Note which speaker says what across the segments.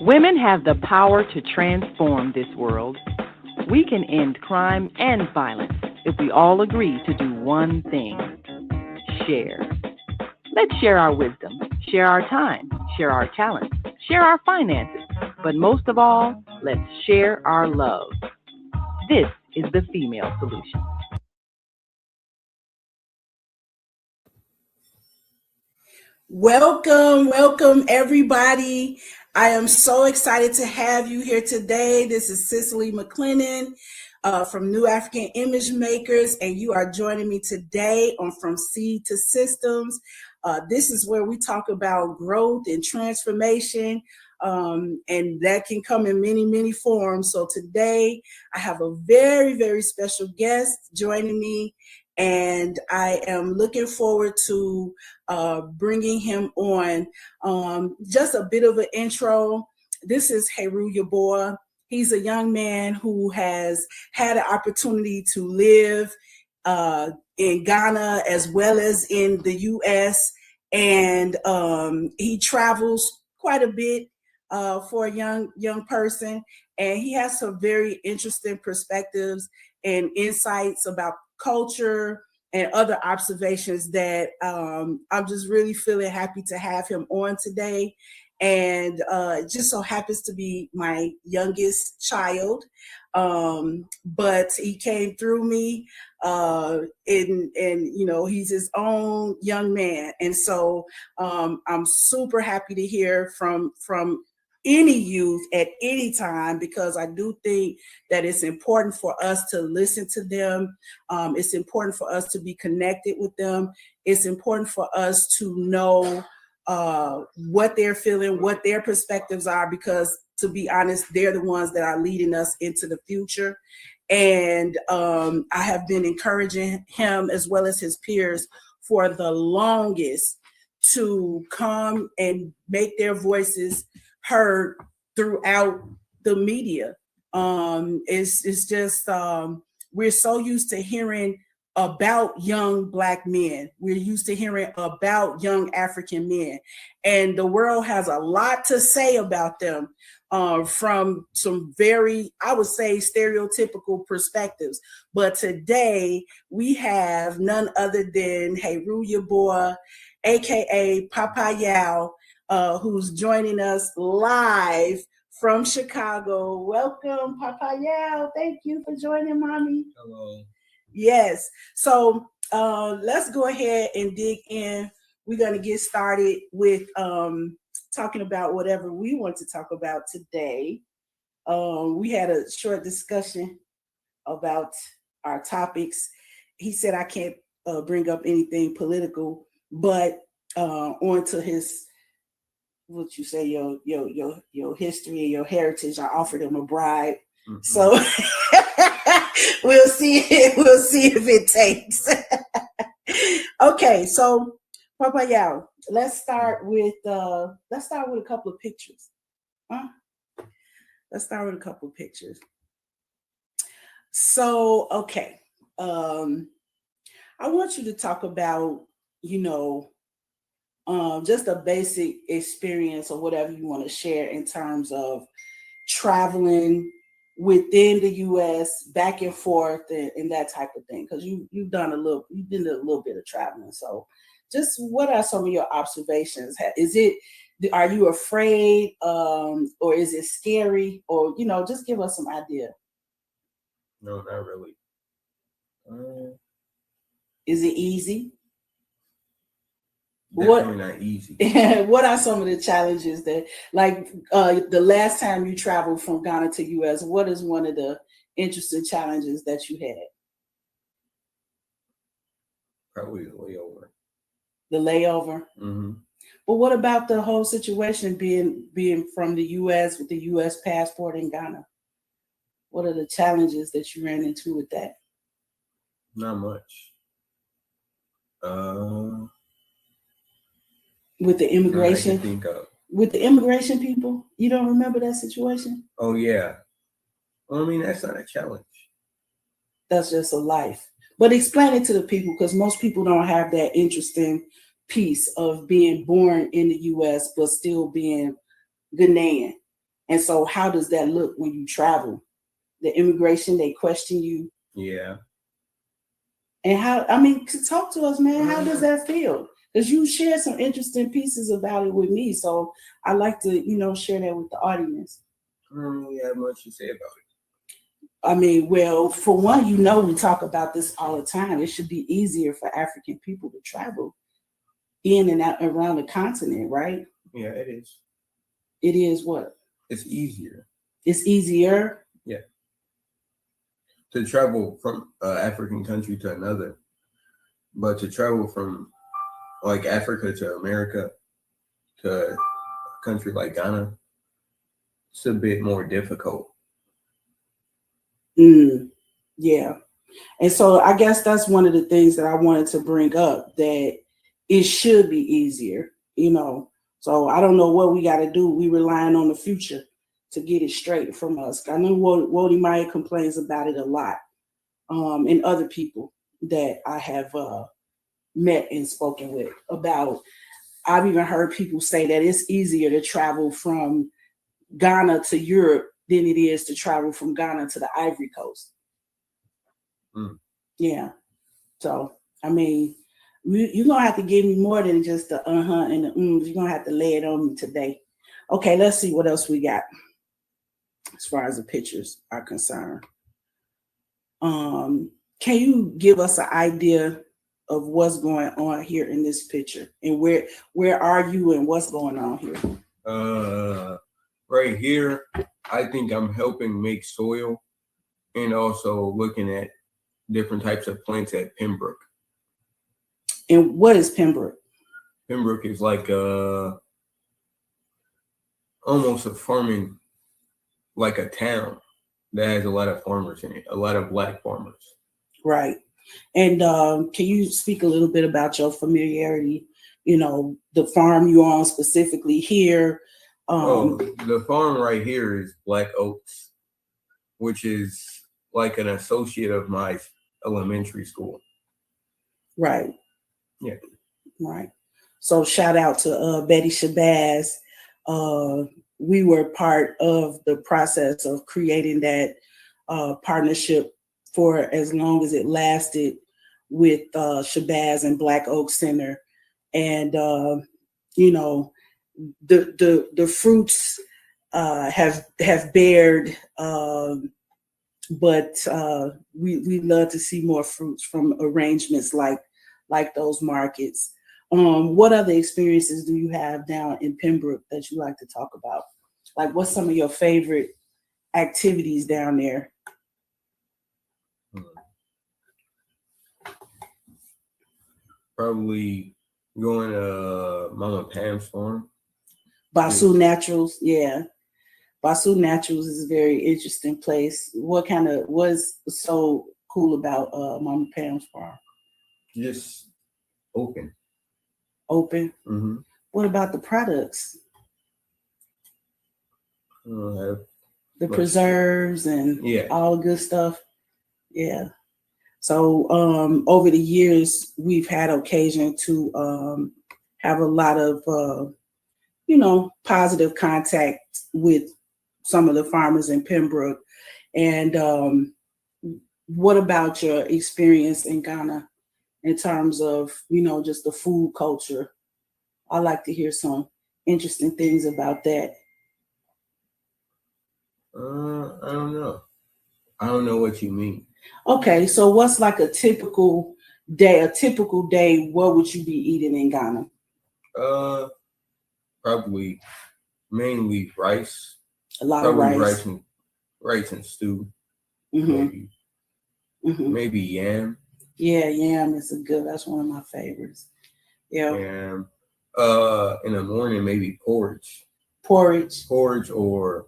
Speaker 1: Women have the power to transform this world. We can end crime and violence if we all agree to do one thing: share. Let's share our wisdom, share our time, share our talents, share our finances, but most of all, let's share our love. This is the female solution.
Speaker 2: Welcome everybody. I am so excited to have you here today. This is Cicely McLennan from New African Image Makers, and you are joining me today on From Seed to Systems. This is where we talk about growth and transformation, and that can come in many forms. So today I have a very special guest joining me, and I am looking forward to bringing him on. Just a bit of an intro. This is Yeboah. He's a young man who has had an opportunity to live in Ghana as well as in the U.S., and he travels quite a bit for a young person, and he has some very interesting perspectives and insights about culture and other observations that I'm just really feeling happy to have him on today. And it just so happens to be my youngest child, but he came through me, and you know, he's his own young man, and so I'm super happy to hear from any youth at any time, because I do think that it's important for us to listen to them. It's important for us to be connected with them. It's important for us to know what they're feeling, what their perspectives are, because to be honest, they're the ones that are leading us into the future. And I have been encouraging him as well as his peers for the longest to come and make their voices heard throughout the media. It's just we're so used to hearing about young Black men. We're used to hearing about young African men, and the world has a lot to say about them from some very, I would say, stereotypical perspectives. But today we have none other than Yeboah, aka Papa Yao, who's joining us live from Chicago. Welcome, Papa Yao. Thank you for joining, Mommy.
Speaker 3: Hello.
Speaker 2: Yes. So let's go ahead and dig in. We're going to get started with talking about whatever we want to talk about today. We had a short discussion about our topics. He said I can't bring up anything political, but on to his, what you say, your history and your heritage. I offered him a bribe. Mm-hmm. So we'll see if it takes. Okay, so Papa Yao, let's start with a couple of pictures. Let's start with a couple of pictures. So, okay. I want you to talk about, just a basic experience or whatever you want to share in terms of traveling within the U.S., back and forth, and that type of thing. Because you've done a little bit of traveling. So, just what are some of your observations? Are you afraid, or is it scary, or just give us some idea?
Speaker 3: No, not really.
Speaker 2: Is it easy?
Speaker 3: Definitely not easy.
Speaker 2: What are some of the challenges that, like, the last time you traveled from Ghana to U.S., what is one of the interesting challenges that you had?
Speaker 3: Probably the layover.
Speaker 2: The layover?
Speaker 3: Mm-hmm.
Speaker 2: But what about the whole situation being from the U.S. with the U.S. passport in Ghana? What are the challenges that you ran into with that?
Speaker 3: Not much.
Speaker 2: With the immigration?
Speaker 3: I can think of.
Speaker 2: With the immigration people? You don't remember that situation?
Speaker 3: Oh, yeah. Well, I mean, that's not a challenge.
Speaker 2: That's just a life. But explain it to the people, because most people don't have that interesting piece of being born in the U.S. but still being Ghanaian. And so how does that look when you travel? The immigration, they question you.
Speaker 3: Yeah.
Speaker 2: And how, talk to us, man. How does that feel? Because you shared some interesting pieces about it with me. So I like to, share that with the audience.
Speaker 3: I don't really have much to say about it.
Speaker 2: Well, for one, we talk about this all the time. It should be easier for African people to travel in and out around the continent, right?
Speaker 3: Yeah, it is.
Speaker 2: It is what?
Speaker 3: It's easier.
Speaker 2: It's easier?
Speaker 3: Yeah. To travel from an African country to another. But to travel from like Africa to America to a country like Ghana, it's a bit more difficult.
Speaker 2: Yeah. And so I guess that's one of the things that I wanted to bring up, that it should be easier, So I don't know what we got to do. We relying on the future to get it straight from us. I know Wody Meyer complains about it a lot, and other people that I have met and spoken with about. I've even heard people say that it's easier to travel from Ghana to Europe than it is to travel from Ghana to the Ivory Coast. Yeah. So, you're going to have to give me more than just the and the You're going to have to lay it on me today. Okay, let's see what else we got as far as the pictures are concerned. Can you give us an idea of what's going on here in this picture, and where are you and what's going on here?
Speaker 3: Right here, I think I'm helping make soil and also looking at different types of plants at Pembroke.
Speaker 2: And what is Pembroke?
Speaker 3: Pembroke is like almost a farming, like a town that has a lot of farmers in it, a lot of Black farmers.
Speaker 2: Right. And can you speak a little bit about your familiarity, the farm you're on specifically here?
Speaker 3: The farm right here is Black Oaks, which is like an associate of my elementary school.
Speaker 2: Right.
Speaker 3: Yeah.
Speaker 2: Right. So shout out to Betty Shabazz. We were part of the process of creating that partnership for as long as it lasted with Shabazz and Black Oak Center. And, the fruits have bared, but we love to see more fruits from arrangements like those markets. What other experiences do you have down in Pembroke that you like to talk about? Like, what's some of your favorite activities down there?
Speaker 3: Probably going to Mama Pam's farm.
Speaker 2: Basu Naturals, yeah. Basu Naturals is a very interesting place. What's so cool about Mama Pam's farm?
Speaker 3: Just open.
Speaker 2: Open?
Speaker 3: Mm-hmm.
Speaker 2: What about the products? The preserves and all the good stuff? Yeah. So over the years, we've had occasion to have a lot of, positive contact with some of the farmers in Pembroke. And what about your experience in Ghana in terms of, just the food culture? I'd like to hear some interesting things about that.
Speaker 3: I don't know. I don't know what you mean.
Speaker 2: Okay, so what's like a typical day? What would you be eating in Ghana?
Speaker 3: Probably mainly rice.
Speaker 2: A lot of rice.
Speaker 3: Rice and stew.
Speaker 2: Mm-hmm.
Speaker 3: Maybe yam.
Speaker 2: Yeah, yam is that's one of my favorites. Yeah.
Speaker 3: Yam. In the morning, maybe porridge.
Speaker 2: Porridge
Speaker 3: or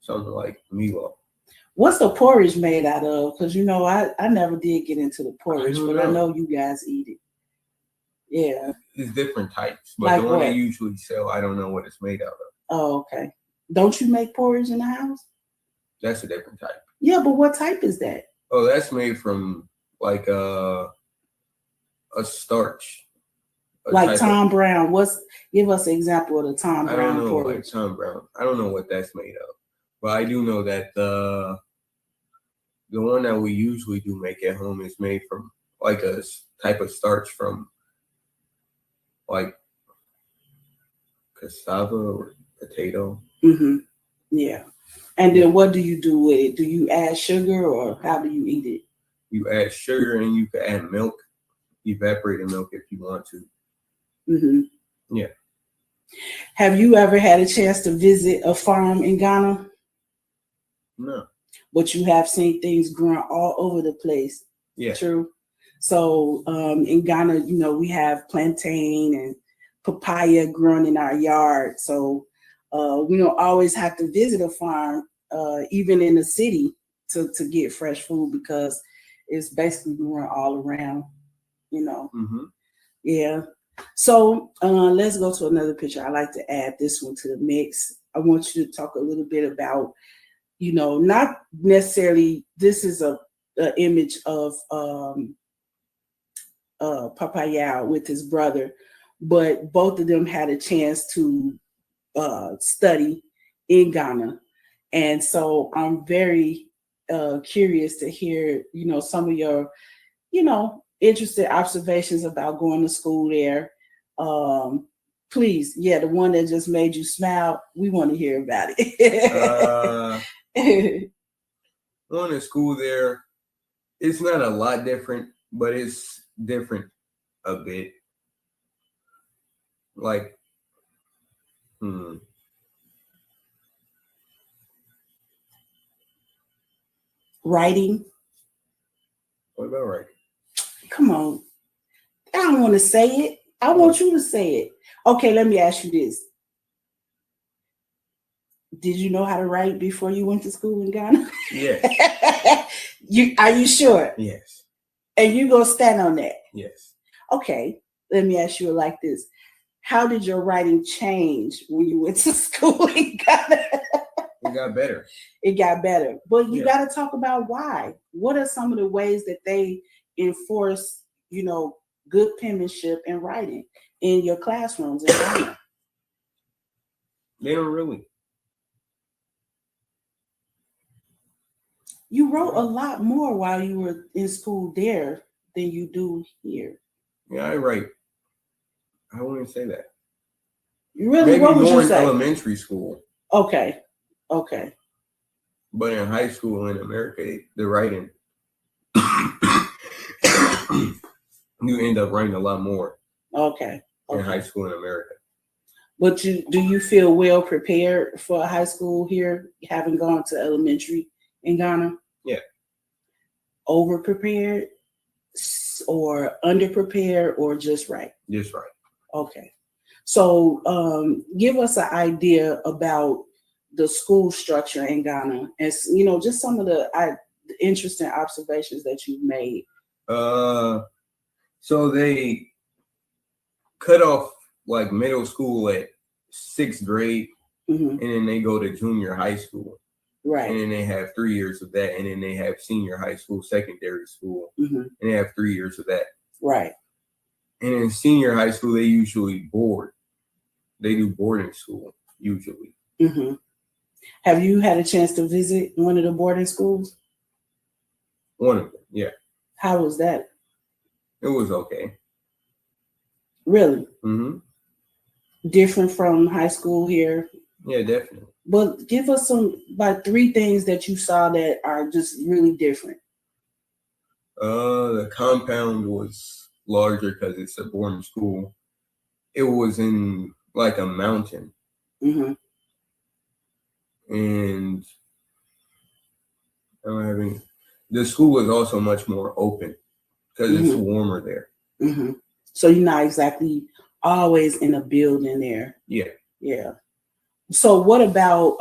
Speaker 3: something like Milo.
Speaker 2: What's the porridge made out of? Because I never did get into the porridge, I know you guys eat it. Yeah.
Speaker 3: It's different types, but
Speaker 2: like
Speaker 3: the one
Speaker 2: what?
Speaker 3: they usually sell, I don't know what it's made out of.
Speaker 2: Oh, okay. Don't you make porridge in the house?
Speaker 3: That's a different type.
Speaker 2: Yeah, but what type is that?
Speaker 3: Oh, that's made from like a starch,
Speaker 2: Like Tom Brown. Give us an example of the Tom Brown?
Speaker 3: I don't know,
Speaker 2: porridge.
Speaker 3: like Tom Brown. I don't know what that's made of, but I do know that the one that we usually do make at home is made from like a type of starch from like cassava or potato.
Speaker 2: Mm-hmm. Yeah. And then what do you do with it? Do you add sugar or how do you eat it?
Speaker 3: You add sugar and you can add milk, evaporated milk if you want to.
Speaker 2: Mm-hmm.
Speaker 3: Yeah.
Speaker 2: Have you ever had a chance to visit a farm in Ghana?
Speaker 3: No.
Speaker 2: But you have seen things growing all over the place.
Speaker 3: Yeah.
Speaker 2: True. So in Ghana, we have plantain and papaya growing in our yard. So we don't always have to visit a farm, even in the city, to get fresh food because it's basically growing all around,
Speaker 3: Mm-hmm.
Speaker 2: Yeah. So let's go to another picture. I like to add this one to the mix. I want you to talk a little bit about, not necessarily, this is a image of Papaya with his brother, but both of them had a chance to study in Ghana. And so I'm very curious to hear, some of your, interested observations about going to school there. Please, the one that just made you smile, we want to hear about it.
Speaker 3: Going to school there, it's not a lot different, but it's different a bit. Like,
Speaker 2: Writing.
Speaker 3: What about writing?
Speaker 2: Come on. I don't want to say it. I want you to say it. Okay, let me ask you this. Did you know how to write before you went to school in Ghana?
Speaker 3: Yes.
Speaker 2: Are you sure?
Speaker 3: Yes.
Speaker 2: And you gonna stand on that?
Speaker 3: Yes.
Speaker 2: Okay, let me ask you like this. How did your writing change when you went to school in Ghana?
Speaker 3: It got better.
Speaker 2: It got better. But you got to talk about why. What are some of the ways that they enforce, good penmanship and writing in your classrooms in Ghana?
Speaker 3: They don't really.
Speaker 2: You wrote a lot more while you were in school there than you do here.
Speaker 3: Yeah, I write. I wouldn't say that.
Speaker 2: Really?
Speaker 3: Maybe
Speaker 2: what would
Speaker 3: more
Speaker 2: you say?
Speaker 3: In elementary school.
Speaker 2: Okay.
Speaker 3: But in high school in America, the writing, you end up writing a lot more.
Speaker 2: Okay.
Speaker 3: In high school in America.
Speaker 2: But do you feel well prepared for high school here, having gone to elementary in Ghana?
Speaker 3: Yeah.
Speaker 2: Over prepared or under prepared or just right?
Speaker 3: Just right.
Speaker 2: Okay. So give us an idea about the school structure in Ghana and, just some of the interesting observations that you've made.
Speaker 3: So they cut off like middle school at 6th grade, and then they go to junior high school.
Speaker 2: Right.
Speaker 3: And then they have 3 years of that, and then they have senior high school, secondary school, and they have 3 years of that.
Speaker 2: Right.
Speaker 3: And in senior high school, they usually board. They do boarding school, usually.
Speaker 2: Mm-hmm. Have you had a chance to visit one of the boarding schools?
Speaker 3: One of them, yeah.
Speaker 2: How was that?
Speaker 3: It was okay.
Speaker 2: Really?
Speaker 3: Mm-hmm.
Speaker 2: Different from high school here?
Speaker 3: Yeah, definitely.
Speaker 2: But give us about 3 things that you saw that are just really different.
Speaker 3: The compound was larger because it's a boarding school. It was in like a mountain.
Speaker 2: Mm-hmm.
Speaker 3: And I don't have any. The school was also much more open because it's warmer there.
Speaker 2: Mm-hmm. So you're not exactly always in a building there.
Speaker 3: Yeah.
Speaker 2: Yeah. So what about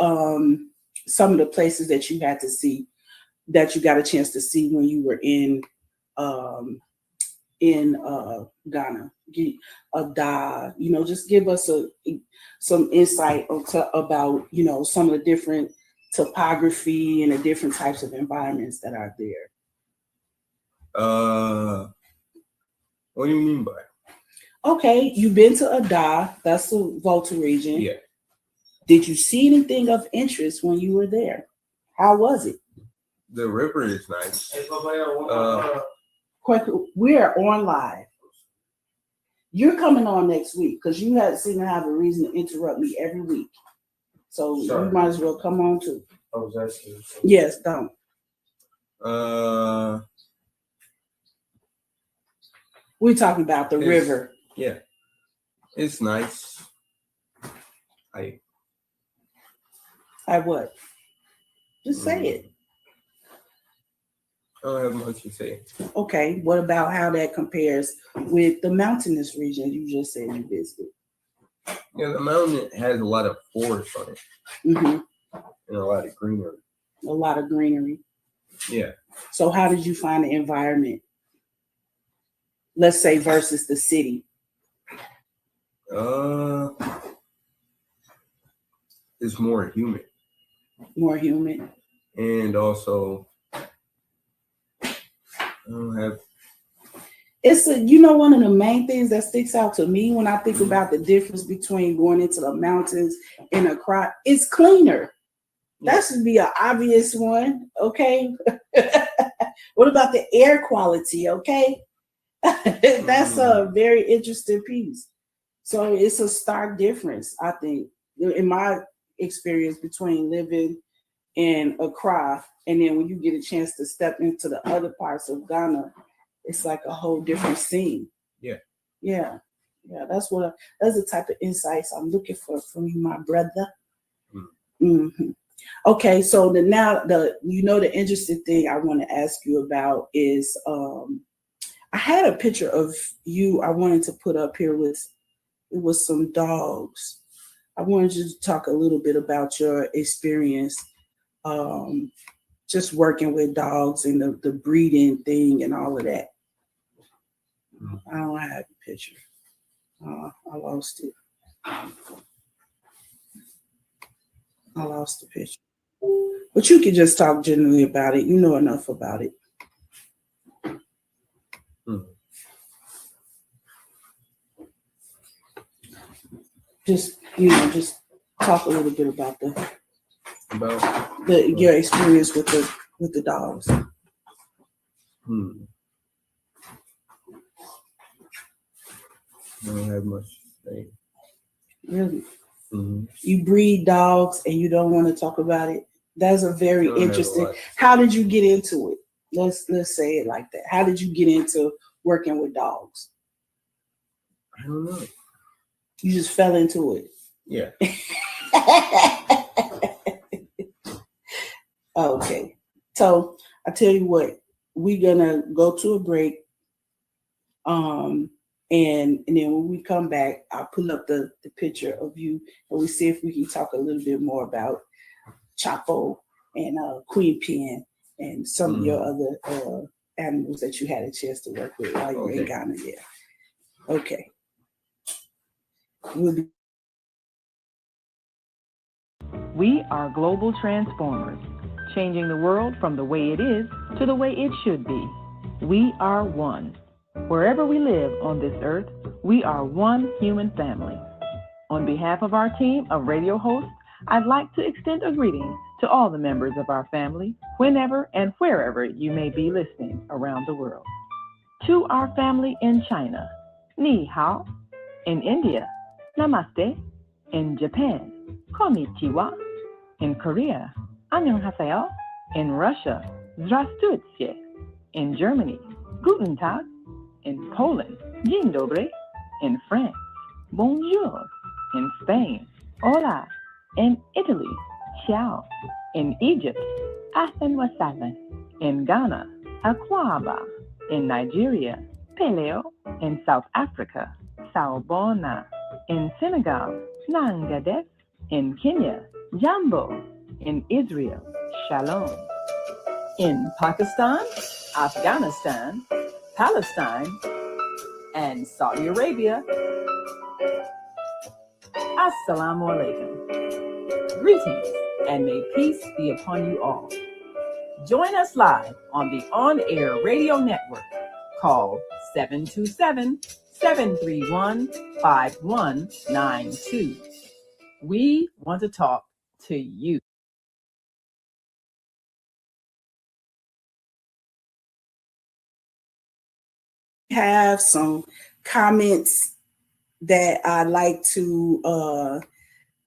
Speaker 2: some of the places that you had to see, that you got a chance to see when you were in Ghana? Just give us some insight about, some of the different topography and the different types of environments that are there.
Speaker 3: What do you mean by it?
Speaker 2: Okay, you've been to Ada, that's the Volta region.
Speaker 3: Yeah.
Speaker 2: Did you see anything of interest when you were there? How was it?
Speaker 3: The river is nice.
Speaker 2: Quick, we are on live. You're coming on next week because you seem to have a reason to interrupt me every week. So
Speaker 4: Sorry.
Speaker 2: you might as well come on too.
Speaker 4: I was asking.
Speaker 2: Yes, don't. We're talking about the river.
Speaker 3: Yeah. It's nice.
Speaker 2: I what? Just say it.
Speaker 3: I don't have much to say.
Speaker 2: Okay, what about how that compares with the mountainous region you just said you visited?
Speaker 3: Yeah, the mountain has a lot of forest on it.
Speaker 2: Mm-hmm.
Speaker 3: And a lot of greenery.
Speaker 2: A lot of greenery.
Speaker 3: Yeah.
Speaker 2: So how did you find the environment? Let's say versus the city.
Speaker 3: It's more humid.
Speaker 2: More humid.
Speaker 3: And also, I don't have.
Speaker 2: It's one of the main things that sticks out to me when I think about the difference between going into the mountains and Accra. It's cleaner. That should be an obvious one. Okay. What about the air quality? Okay. That's a very interesting piece. So it's a stark difference, I think, in my experience between living in Accra and then when you get a chance to step into the other parts of Ghana, it's like a whole different scene.
Speaker 3: Yeah.
Speaker 2: That's the type of insights I'm looking for from you, my brother. Mm-hmm. Okay, so the interesting thing I want to ask you about is I had a picture of you I wanted to put up here with some dogs. I wanted you to talk a little bit about your experience just working with dogs and the breeding thing and all of that. I don't have a picture. I lost it. I lost the picture. But you can just talk generally about it. You know enough about it. Just talk a little bit about your experience with the dogs.
Speaker 3: I don't have much to say.
Speaker 2: Really?
Speaker 3: Mm-hmm.
Speaker 2: You breed dogs and you don't want to talk about it? That's a very interesting. How did you get into it? Let's say it like that. How did you get into working with dogs?
Speaker 3: I don't know.
Speaker 2: You just fell into it.
Speaker 3: Yeah.
Speaker 2: Okay. So I tell you what, we're gonna go to a break. And then when we come back, I'll pull up the picture of you and we see if we can talk a little bit more about Chapo and Queen Pen and some of your other animals that you had a chance to work with while you were in Ghana. Yeah. Okay.
Speaker 1: We are global transformers, changing the world from the way it is to the way it should be. We are one. Wherever we live on this earth, we are one human family. On behalf of our team of radio hosts, I'd like to extend a greeting to all the members of our family, whenever and wherever you may be listening around the world. To our family in China, Ni Hao. In India, Namaste. In Japan, Konnichiwa. In Korea, Annyeonghaseyo. In Russia, Здравствуйте. In Germany, Guten Tag. In Poland, Dzień dobry. In France, Bonjour. In Spain, Hola. In Italy, Ciao. In Egypt, Ahlan wa sahlan. In Ghana, Akwaba. In Nigeria, Peleo. In South Africa, Sawubona. In Senegal, Nangadef. In Kenya, Jambo. In Israel, Shalom. In Pakistan, Afghanistan, Palestine, and Saudi Arabia, Assalamu alaikum. Greetings, and may peace be upon you all. Join us live on the On-Air Radio Network Call 727-731-5192. We want to talk to you.
Speaker 2: Have some comments that I'd like to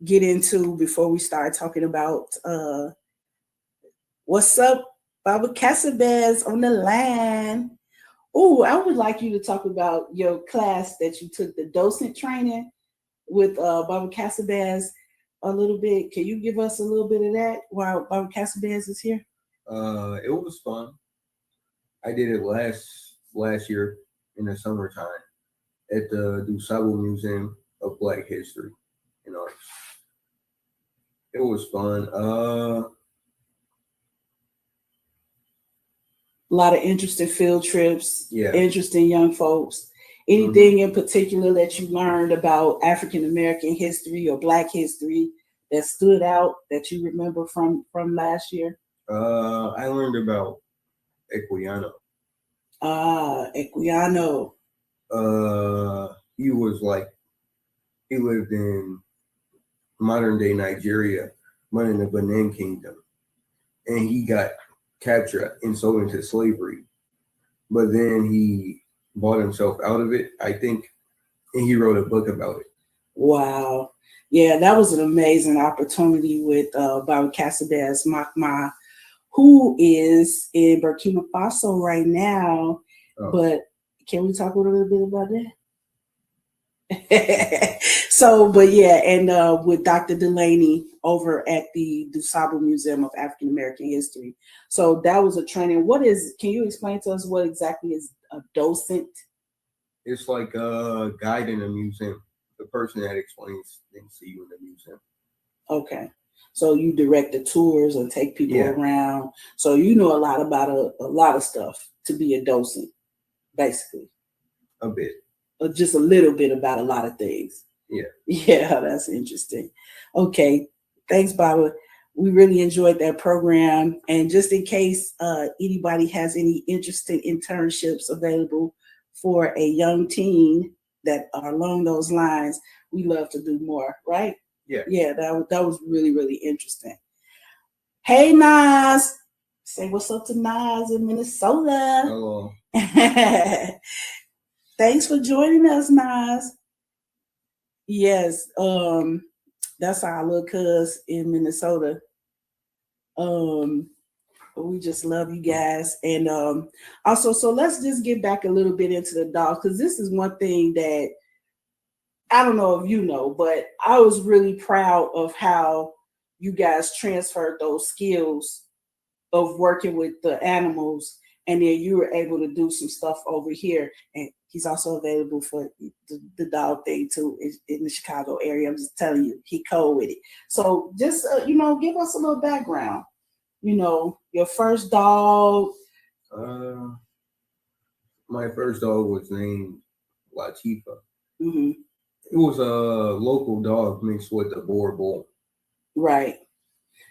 Speaker 2: get into before we start talking about what's up, Baba Casabez on the line. Oh, I would like you to talk about your class that you took, the docent training with Baba Casabez a little bit. Can you give us a little bit of that while Baba Casabez is here?
Speaker 3: It was fun. I did it last year in the summertime at the Dusable Museum of Black History and Arts. It was fun.
Speaker 2: A lot of interesting field trips.
Speaker 3: Yeah.
Speaker 2: Interesting young folks. Anything in particular that you learned about African American history or Black history that stood out that you remember from last year?
Speaker 3: I learned about Equiano.
Speaker 2: Equiano.
Speaker 3: He lived in modern day Nigeria, but in the Benin Kingdom, and he got captured and sold into slavery. But then he bought himself out of it, I think, and he wrote a book about it.
Speaker 2: Wow. Yeah, that was an amazing opportunity with Baba Casabez Makma, who is in Burkina Faso right now. Oh. But can we talk a little bit about that? With Dr. Delaney over at the Dusable Museum of African American History. So that was a training. Can you explain to us what exactly is a docent?
Speaker 3: It's like a guide in a museum, the person that explains things to you in the museum.
Speaker 2: Okay. So you direct the tours and take people around. So you know a lot about a lot of stuff to be a docent, basically.
Speaker 3: A bit.
Speaker 2: Or just a little bit about a lot of things.
Speaker 3: Yeah.
Speaker 2: Yeah, that's interesting. Okay. Thanks, Baba. We really enjoyed that program. And just in case anybody has any interesting internships available for a young teen that are along those lines, we love to do more, right?
Speaker 3: Yeah.
Speaker 2: Yeah, that was really, really interesting. Hey, Nas. Say what's up to Nas in Minnesota.
Speaker 3: Hello.
Speaker 2: Thanks for joining us, Nas. Yes, that's our little cuz in Minnesota. We just love you guys. And also, so let's just get back a little bit into the dogs, because this is one thing that I don't know if you know, but I was really proud of how you guys transferred those skills of working with the animals, and then you were able to do some stuff over here. And he's also available for the dog thing too in the Chicago area. I'm just telling you, he cold with it. So just give us a little background. Your first dog.
Speaker 3: My first dog was named Latifa.
Speaker 2: Mm-hmm.
Speaker 3: It was a local dog mixed with a Boer bull.
Speaker 2: Right.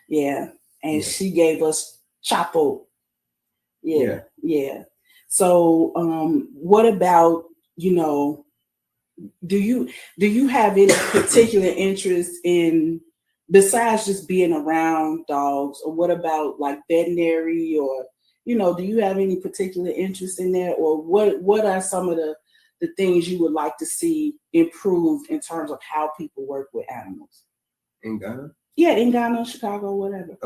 Speaker 2: Yeah. And she gave us Chapo. Yeah. So what about, do you have any particular interest in, besides just being around dogs, or what about like veterinary, or do you have any particular interest in that, or what are some of the things you would like to see improved in terms of how people work with animals?
Speaker 3: In Ghana?
Speaker 2: Yeah, in Ghana, Chicago, whatever.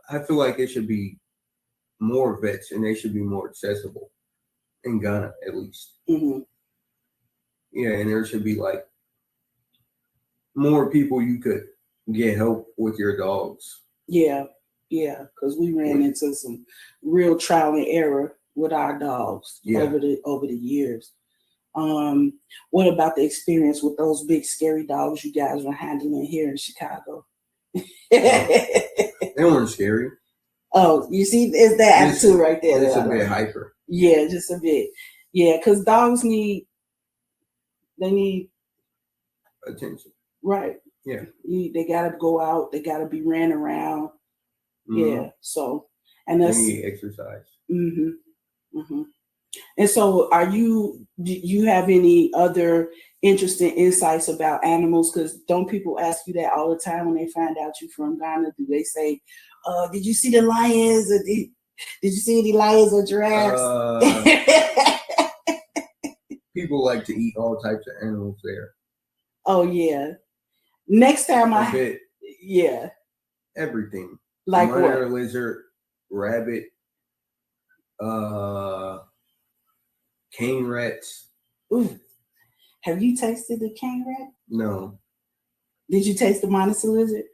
Speaker 3: I feel like it should be more vets, and they should be more accessible in Ghana, at least.
Speaker 2: Mm-hmm.
Speaker 3: Yeah, and there should be like more people you could get help with your dogs.
Speaker 2: Yeah, because we ran into some real trial and error with our dogs over the years. What about the experience with those big scary dogs you guys were handling here in Chicago?
Speaker 3: They weren't scary.
Speaker 2: Oh, you see, it's that attitude right there.
Speaker 3: It's a bit hyper.
Speaker 2: Yeah, just a bit. Yeah, because dogs need
Speaker 3: attention.
Speaker 2: Right.
Speaker 3: Yeah.
Speaker 2: They gotta go out. They gotta be ran around. Mm-hmm. Yeah. So, and
Speaker 3: they need exercise.
Speaker 2: Mm-hmm. Mm-hmm. And so do you have any other interesting insights about animals? Because don't people ask you that all the time when they find out you're from Ghana? Do they say, did you see the lions? Or did you see any lions or giraffes?
Speaker 3: People like to eat all types of animals there.
Speaker 2: Oh, yeah. Next time yeah.
Speaker 3: Everything.
Speaker 2: Like
Speaker 3: Monitor
Speaker 2: what?
Speaker 3: Lizard, rabbit, cane rats.
Speaker 2: Ooh. Have you tasted the cane rat?
Speaker 3: No.
Speaker 2: Did you taste the monitor lizard?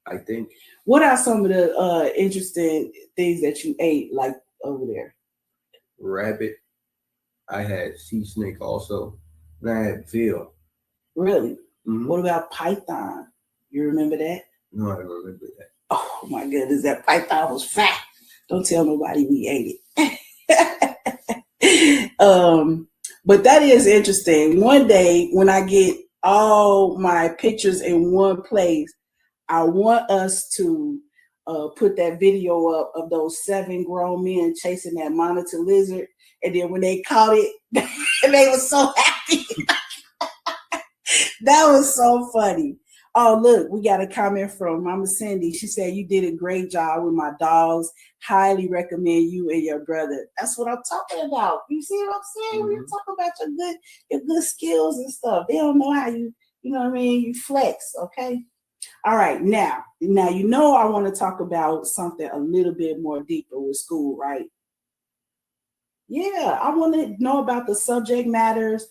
Speaker 3: I think.
Speaker 2: What are some of the interesting things that you ate like over there?
Speaker 3: Rabbit. I had sea snake also. And I had veal.
Speaker 2: Really?
Speaker 3: Mm-hmm.
Speaker 2: What about python? You remember that?
Speaker 3: No, I don't remember that.
Speaker 2: Oh my goodness, that python was fat. Don't tell nobody we ate it. But that is interesting. One day when I get all my pictures in one place, I want us to put that video up of those 7 grown men chasing that monitor lizard. And then when they caught it, they were so happy. That was so funny. Oh, look, we got a comment from Mama Cindy. She said, you did a great job with my dogs. Highly recommend you and your brother. That's what I'm talking about. You see what I'm saying?
Speaker 3: Mm-hmm.
Speaker 2: When you talk about your good skills and stuff, they don't know how you know what I mean? You flex, okay? All right, now, I want to talk about something a little bit more deeper with school, right? Yeah, I want to know about the subject matters,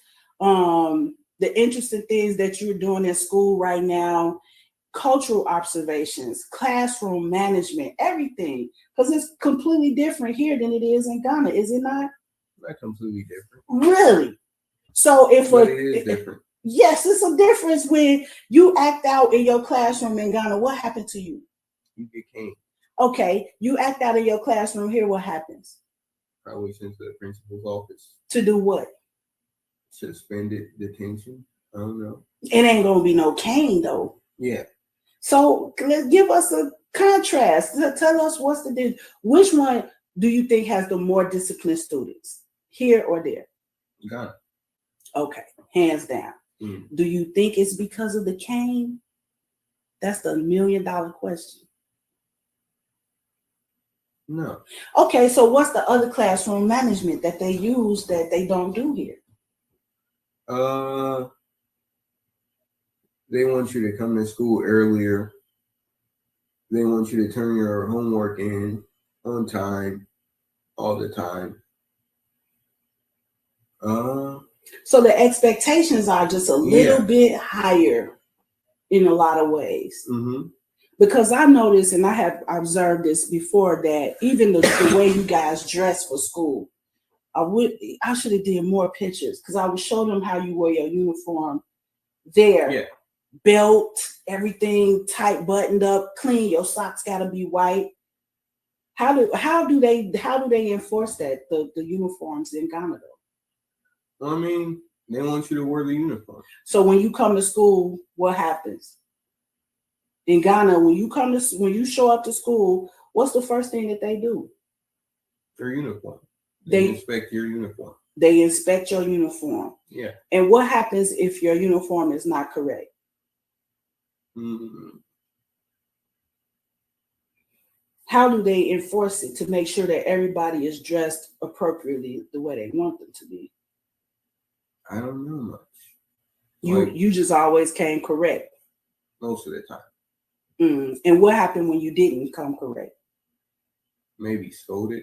Speaker 2: the interesting things that you're doing in school right now, cultural observations, classroom management, everything. Because it's completely different here than it is in Ghana, is it not?
Speaker 3: Not completely different.
Speaker 2: Really? So it
Speaker 3: is different.
Speaker 2: Yes, it's a difference when you act out in your classroom in Ghana. What happened to you?
Speaker 3: You get caned.
Speaker 2: Okay, you act out in your classroom here. What happens?
Speaker 3: Probably sent to the principal's office.
Speaker 2: To do what?
Speaker 3: Suspended detention. I don't know.
Speaker 2: It ain't gonna be no cane though.
Speaker 3: Yeah.
Speaker 2: So give us a contrast. Tell us what's the difference. Which one do you think has the more disciplined students, here or there?
Speaker 3: Ghana.
Speaker 2: Okay, hands down. Do you think it's because of the cane? That's the $1 million question.
Speaker 3: No.
Speaker 2: Okay, so what's the other classroom management that they use that they don't do here?
Speaker 3: They want you to come to school earlier. They want you to turn your homework in on time, all the time.
Speaker 2: So the expectations are just a little bit higher in a lot of ways.
Speaker 3: Mm-hmm.
Speaker 2: Because I noticed, and I have observed this before, that even the way you guys dress for school, I should have did more pictures because I would show them how you wear your uniform there. Yeah. Belt, everything tight, buttoned up, clean. Your socks got to be white. How do they enforce that, the uniforms in Ghana though?
Speaker 3: I mean, they want you to wear the uniform.
Speaker 2: So when you come to school, what happens? In Ghana, when you show up to school, what's the first thing that they do?
Speaker 3: Your uniform. They inspect your uniform.
Speaker 2: They inspect your uniform.
Speaker 3: Yeah.
Speaker 2: And what happens if your uniform is not correct?
Speaker 3: Mm-hmm.
Speaker 2: How do they enforce it to make sure that everybody is dressed appropriately the way they want them to be?
Speaker 3: I don't know much.
Speaker 2: You just always came correct.
Speaker 3: Most of the time.
Speaker 2: And what happened when you didn't come correct?
Speaker 3: Maybe scolded.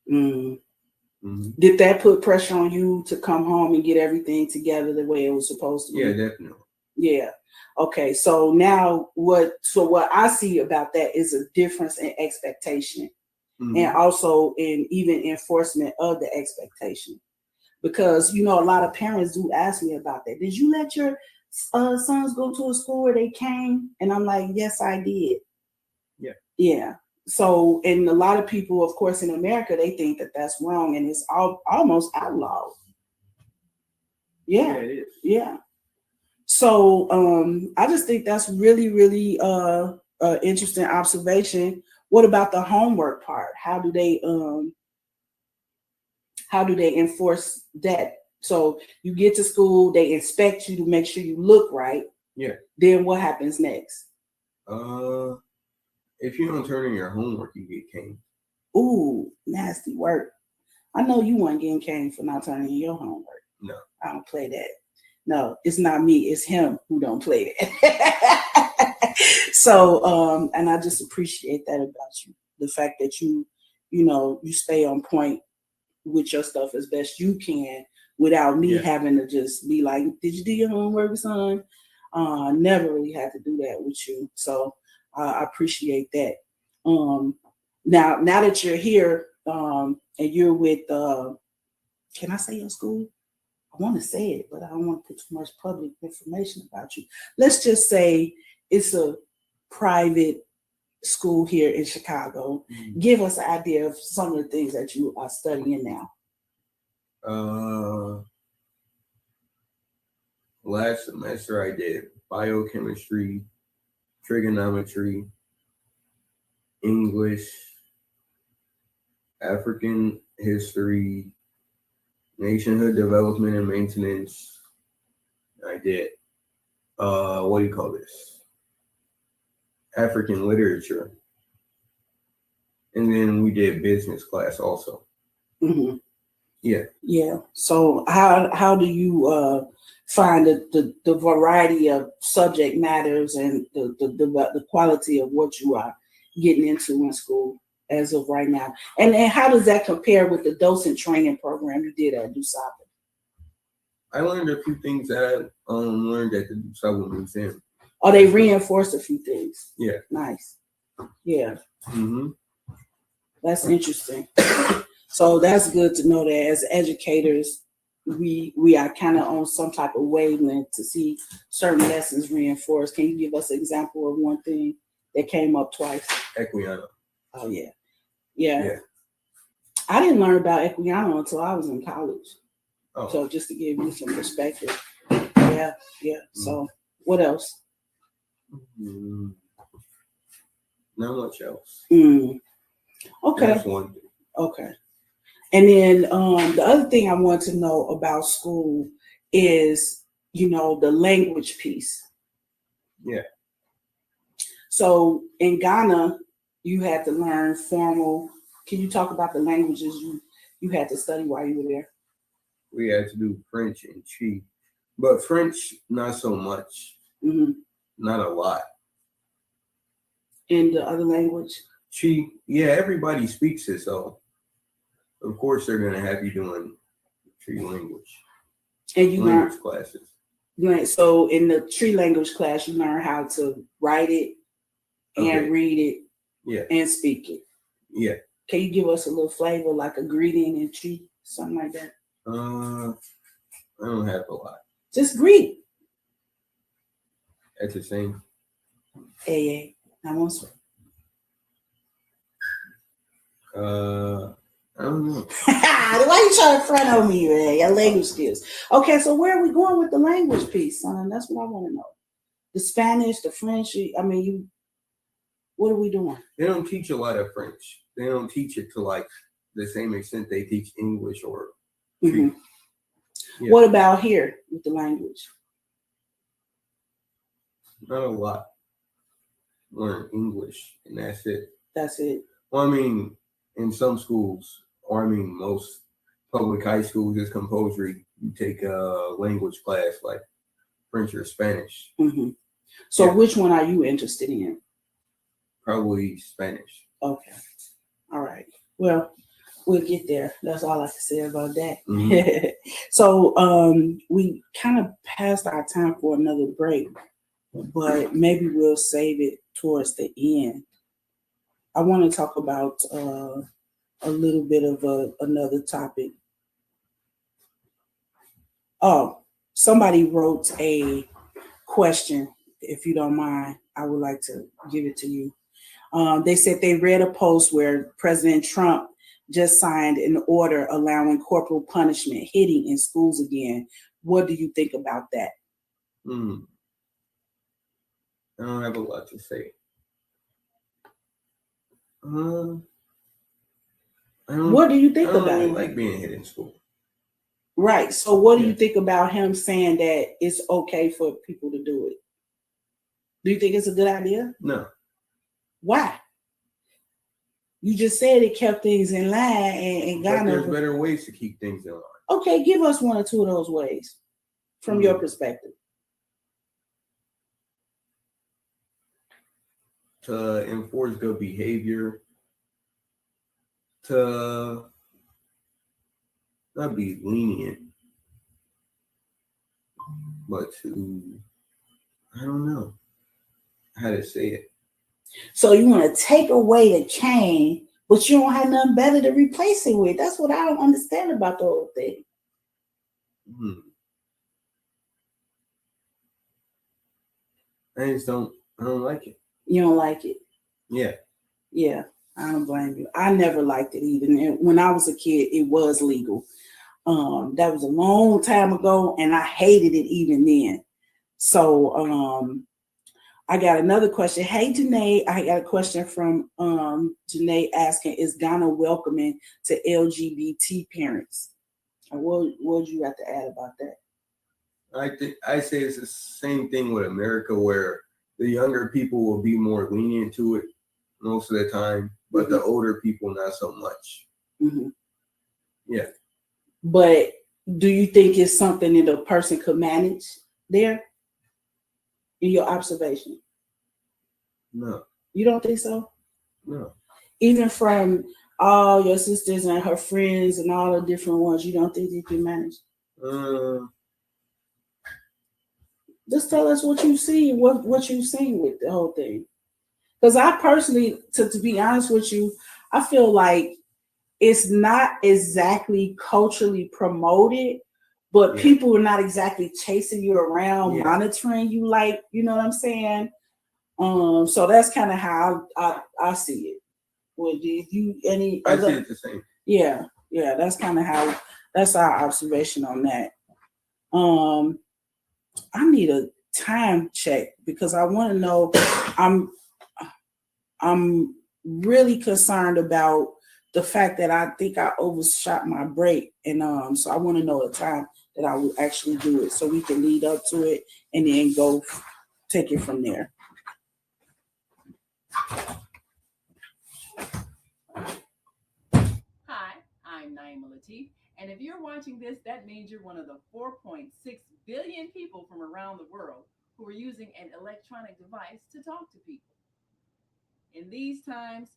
Speaker 2: Mm-hmm. Did that put pressure on you to come home and get everything together the way it was supposed to be?
Speaker 3: Yeah, definitely.
Speaker 2: Yeah. Okay. So now what I see about that is a difference in expectation, and also in even enforcement of the expectation. Because, a lot of parents do ask me about that. Did you let your sons go to a school where they came? And I'm like, yes, I did.
Speaker 3: Yeah.
Speaker 2: Yeah. So, and a lot of people, of course, in America, they think that that's wrong and it's almost outlawed. Yeah.
Speaker 3: It is.
Speaker 2: Yeah. So, I just think that's really, really interesting observation. What about the homework part? How do How do they enforce that? So you get to school, they inspect you to make sure you look right.
Speaker 3: Yeah.
Speaker 2: Then what happens next?
Speaker 3: If you don't turn in your homework, you get caned.
Speaker 2: Ooh, nasty work. I know you weren't getting caned for not turning in your homework.
Speaker 3: No.
Speaker 2: I don't play that. No, it's not me. It's him who don't play that. So, and I just appreciate that about you. The fact that you stay on point with your stuff as best you can without me having to just be like, did you do your homework, son? Never really had to do that with you. So I appreciate that. Now that you're here and you're with, can I say your school? I want to say it, but I don't want to put too much public information about you. Let's just say it's a private school here in Chicago. Mm-hmm. Give us an idea of some of the things that you are studying now.
Speaker 3: Last semester I did biochemistry, trigonometry, English, African history, nationhood development and maintenance. I did, what do you call this? African literature. And then we did business class also.
Speaker 2: Mm-hmm.
Speaker 3: Yeah.
Speaker 2: Yeah. So how do you find the variety of subject matters and the quality of what you are getting into in school as of right now? And how does that compare with the docent training program you did at DuSable?
Speaker 3: I learned a few things that I learned at the DuSable Museum.
Speaker 2: Oh, they reinforced a few things.
Speaker 3: Yeah.
Speaker 2: Nice. Yeah.
Speaker 3: Mm-hmm.
Speaker 2: That's interesting. So that's good to know that as educators, we are kind of on some type of wavelength to see certain lessons reinforced. Can you give us an example of one thing that came up twice?
Speaker 3: Equiano.
Speaker 2: Oh, yeah. I didn't learn about Equiano until I was in college. Oh. So just to give you some perspective. Yeah. So what else?
Speaker 3: Not much else.
Speaker 2: Okay.
Speaker 3: That's one thing.
Speaker 2: Okay. And then the other thing I want to know about school is, the language piece.
Speaker 3: Yeah.
Speaker 2: So in Ghana, you had to learn formal. Can you talk about the languages you had to study while you were there?
Speaker 3: We had to do French and Chi, but French not so much.
Speaker 2: Mm-hmm.
Speaker 3: Not a lot.
Speaker 2: And the other language?
Speaker 3: Chi, yeah, everybody speaks it, so of course they're gonna have you doing Tree language.
Speaker 2: And you
Speaker 3: language
Speaker 2: learn
Speaker 3: classes.
Speaker 2: Right. So in the Tree language class, you learn how to write it and read it, and speak it.
Speaker 3: Yeah.
Speaker 2: Can you give us a little flavor, like a greeting in Tree, something like that?
Speaker 3: I don't have a lot.
Speaker 2: Just greet.
Speaker 3: That's the same.
Speaker 2: Hey, I want some.
Speaker 3: I don't know.
Speaker 2: Why you trying to front on me, man? Your language skills. Okay, so where are we going with the language piece, son? That's what I want to know. The Spanish, the French. What are we doing?
Speaker 3: They don't teach a lot of French. They don't teach it to like the same extent they teach English or.
Speaker 2: Mm-hmm. Yeah. What about here with the language?
Speaker 3: Not a lot. Learn English, and that's it.
Speaker 2: That's it.
Speaker 3: Well, I mean, in some schools, or I mean, most public high schools, is compulsory. You take a language class like French or Spanish.
Speaker 2: Mm-hmm. So, which one are you interested in?
Speaker 3: Probably Spanish.
Speaker 2: Okay. All right. Well, we'll get there. That's all I can say about that. Mm-hmm. So, we kind of passed our time for another break, but maybe we'll save it towards the end. I want to talk about a little bit of another topic. Oh, somebody wrote a question. If you don't mind, I would like to give it to you. They said they read a post where President Trump just signed an order allowing corporal punishment, hitting in schools again. What do you think about that?
Speaker 3: I don't have a lot to say.
Speaker 2: What do you think
Speaker 3: I don't
Speaker 2: about
Speaker 3: really
Speaker 2: it?
Speaker 3: like being hit in school.
Speaker 2: Right. So what do you think about him saying that it's okay for people to do it? Do you think it's a good idea?
Speaker 3: No.
Speaker 2: Why? You just said it kept things in line and
Speaker 3: But
Speaker 2: got
Speaker 3: there's better ways to keep things in line.
Speaker 2: Okay, give us one or two of those ways from your perspective.
Speaker 3: To enforce good behavior, to not be lenient, but to, I don't know how to say it.
Speaker 2: So you want to take away the chain, but you don't have nothing better to replace it with. That's what I don't understand about the whole thing.
Speaker 3: I don't like it.
Speaker 2: You don't like it?
Speaker 3: Yeah.
Speaker 2: Yeah, I don't blame you. I never liked it either. And when I was a kid, it was legal. That was a long time ago, and I hated it even then. So I got another question. Hey, Janae, I got a question from Janae asking, is Ghana welcoming to LGBT parents? What would you have to add about that?
Speaker 3: I say it's the same thing with America, where the younger people will be more lenient to it most of the time, but the older people not so much. Yeah.
Speaker 2: But do you think it's something that a person could manage there, in your observation?
Speaker 3: No.
Speaker 2: You don't think so?
Speaker 3: No.
Speaker 2: Even from all your sisters and her friends and all the different ones, you don't think you can manage? Just tell us what you see, what you've seen with the whole thing. Because I personally, to be honest with you, I feel like it's not exactly culturally promoted, but people are not exactly chasing you around, monitoring you, like, you know what I'm saying? So that's kind of how I see it. Well, do you any
Speaker 3: other? I see it the same.
Speaker 2: Yeah, that's kind of that's our observation on that. I need a time check because I want to know. I'm really concerned about the fact that I think I overshot my break, and so I want to know the time that I will actually do it, so we can lead up to it and then go take it from there.
Speaker 1: Hi, I'm Naima Latif, and if you're watching this, that means you're one of the 4.6 billion people from around the world who are using an electronic device to talk to people. In these times,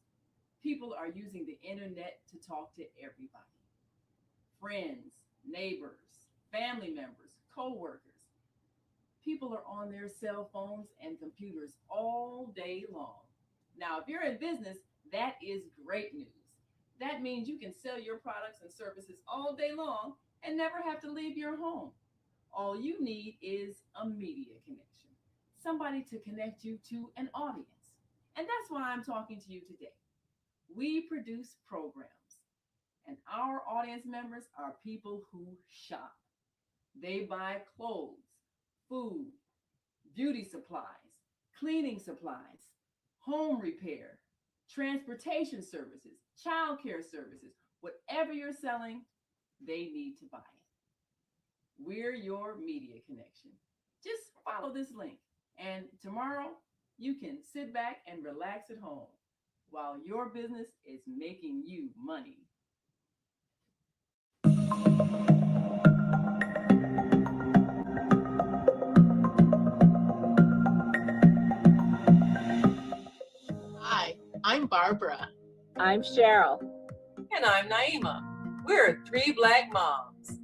Speaker 1: people are using the internet to talk to everybody. Friends, neighbors, family members, co-workers. People are on their cell phones and computers all day long. Now, if you're in business, that is great news. That means you can sell your products and services all day long and never have to leave your home. All you need is a media connection, somebody to connect you to an audience. And that's why I'm talking to you today. We produce programs, and our audience members are people who shop. They buy clothes, food, beauty supplies, cleaning supplies, home repair, transportation services, childcare services. Whatever you're selling, they need to buy it. We're your media connection. Just follow this link, and tomorrow you can sit back and relax at home while your business is making you money.
Speaker 4: Hi, I'm Barbara.
Speaker 5: I'm Cheryl.
Speaker 6: And I'm Naima. We're three Black moms.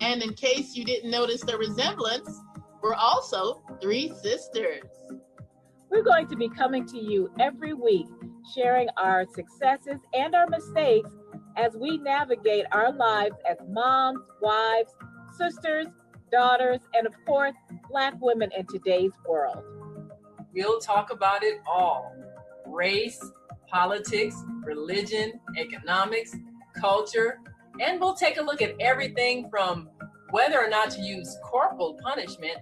Speaker 4: And in case you didn't notice the resemblance, we're also three sisters.
Speaker 5: We're going to be coming to you every week, sharing our successes and our mistakes as we navigate our lives as moms, wives, sisters, daughters, and of course, Black women in today's world.
Speaker 6: We'll talk about it all: race, politics, religion, economics, culture, and we'll take a look at everything from whether or not to use corporal punishment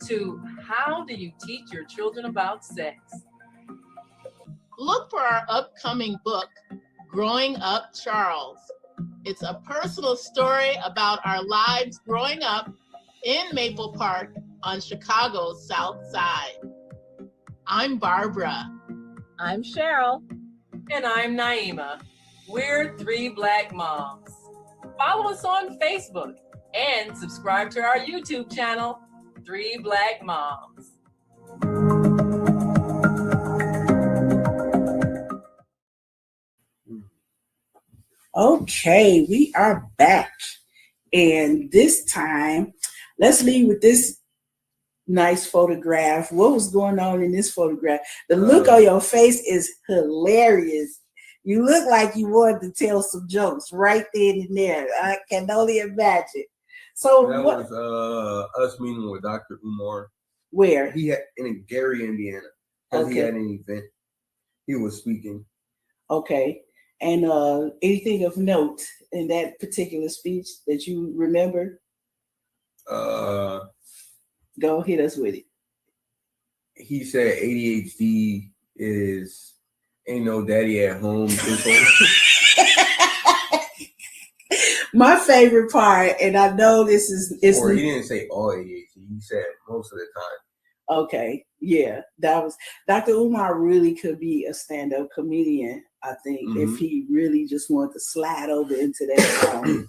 Speaker 6: to how do you teach your children about sex.
Speaker 4: Look for our upcoming book, Growing Up Charles. It's a personal story about our lives growing up in Maple Park on Chicago's South Side. I'm Barbara.
Speaker 5: I'm Cheryl.
Speaker 6: And I'm Naima. We're three Black moms. Follow us on Facebook and subscribe to our YouTube channel, Three Black Moms.
Speaker 2: Okay, we are back. And this time, let's leave with this nice photograph. What was going on in this photograph? The look on your face is hilarious. You look like you wanted to tell some jokes right then and there. I can only imagine. So
Speaker 3: that
Speaker 2: what
Speaker 3: was us meeting with Dr. Umar.
Speaker 2: where?
Speaker 3: He had in Gary, Indiana. Because
Speaker 2: Okay.
Speaker 3: he had an event. He was speaking.
Speaker 2: Okay. And anything of note in that particular speech that you remember? Go hit us with it.
Speaker 3: He said ADHD is ain't no daddy at home.
Speaker 2: My favorite part, and I know this is
Speaker 3: Or he didn't say all ADHD. He said most of the time.
Speaker 2: Okay, yeah, that was Dr. Umar really could be a stand-up comedian, I think, if he really just wanted to slide over into that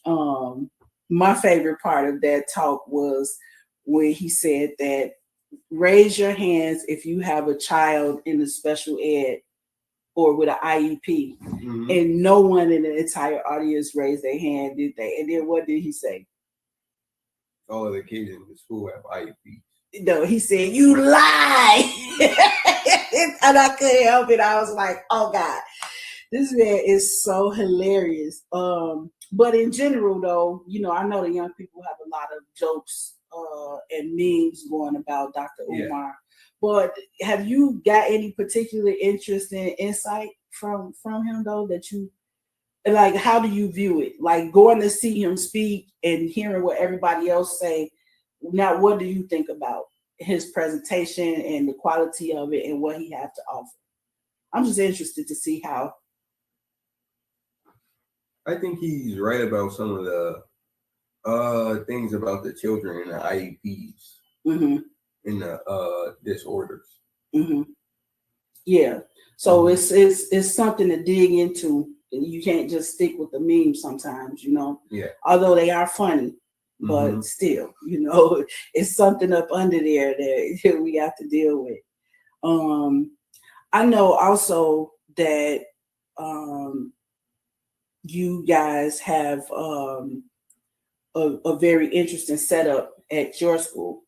Speaker 2: zone. My favorite part of that talk was when he said that raise your hands if you have a child in the special ed or with an IEP. And no one in the entire audience raised their hand, did they? And then what did he say?
Speaker 3: All of the kids in the school have IEPs.
Speaker 2: No, he said, you lie. And I couldn't help it. I was like, oh God, this man is so hilarious. But in general, though, you know, I know the young people have a lot of jokes and memes going about Dr. Umar. But have you got any particular interest in insight from him, though, that you like? How do you view it? Like going to see him speak and hearing what everybody else say. Now, what do you think about his presentation and the quality of it and what he has to offer? I'm just interested to see how.
Speaker 3: I think he's right about some of the things about the children in the IEPs in the disorders. Yeah.
Speaker 2: So it's something to dig into. You can't just stick with the memes sometimes, you know.
Speaker 3: Yeah.
Speaker 2: Although they are funny. But still, you know, it's something up under there that we have to deal with. I know also that you guys have a very interesting setup at your school,